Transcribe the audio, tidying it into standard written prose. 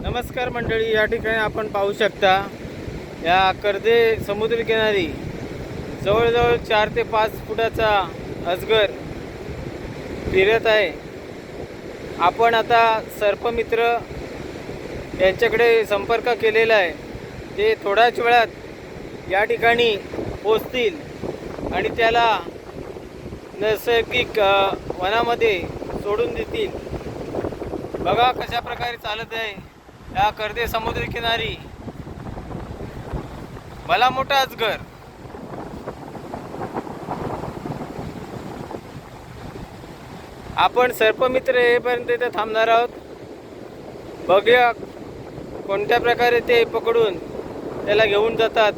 नमस्कार मंडळी, या ठिकाणी आपण पाहू शकता या कर्जे समुद्रकिनारी जवळजवळ 4 ते 5 फुटाचा अजगर फिरत आहे। आपण आता सर्पमित्र यांच्याकडे संपर्क केलेला आहे। ते थोड्याच वेळात या ठिकाणी पोहोचतील आणि त्याला नैसर्गिक वनामध्ये सोडून देतील। बघा कशा प्रकारे चालत आहे या कर्जे समुद्रकिनारी भला मोठा अजगर। आपण सर्पमित्र येईपर्यंत इथे थांबणार आहोत। बघूया कोणत्या प्रकारे ते पकडून त्याला घेऊन जातात।